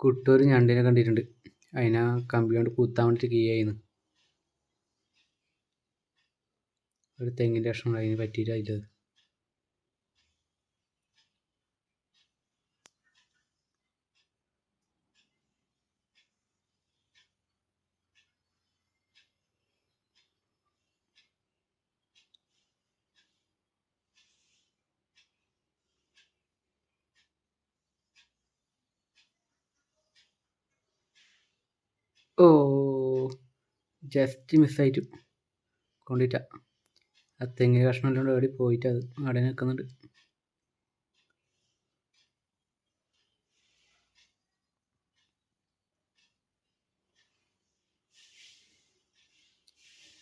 കുട്ടൂര് ഞണ്ടിനെ കണ്ടിട്ടുണ്ട്. അതിനെ കമ്പി കൊണ്ട് കുത്താൻ വേണ്ടിയിട്ട് കീയായിരുന്നു. ഒരു തെങ്ങിൻ്റെ കഷ്ണം അതിന് പറ്റിയിട്ട് അതിലത്. ഓ, ജസ്റ്റ് മിസ്സായിട്ട് കൊണ്ടിട്ട. ആ തെങ്ങിൻ്റെ കഷ്ണം എല്ലാം ഓടി പോയിട്ട് അത് അവിടെ നിൽക്കുന്നുണ്ട്.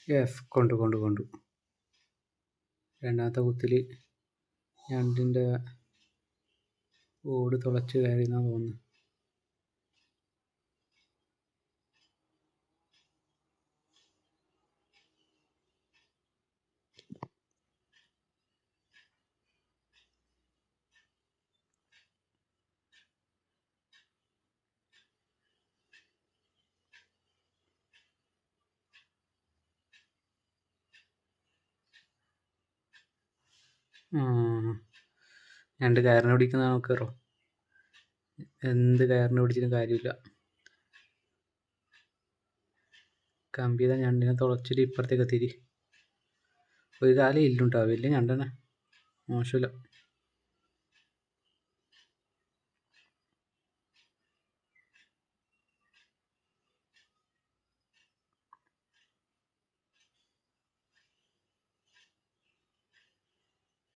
യെസ്, കൊണ്ടു. രണ്ടാമത്തെ കുത്തിൽ ഞണ്ടിൻ്റെ ഓട് തുളച്ച് കയറിയെന്നാണ് തോന്നുന്നത്. ഞണ്ട് കയറിനെ പിടിക്കുന്ന നോക്കറോ, എന്ത് കയറിനെ പിടിച്ചിട്ടും കാര്യമില്ല. കമ്പിത ഞണ്ടിനെ തുളച്ചിട്ട് ഇപ്പുറത്തേക്ക് എത്തിയിട്ട് ഒരു കാലം ഇല്ലുണ്ടാവും. വലിയ ഞണ്ടനെ, മോശമില്ല.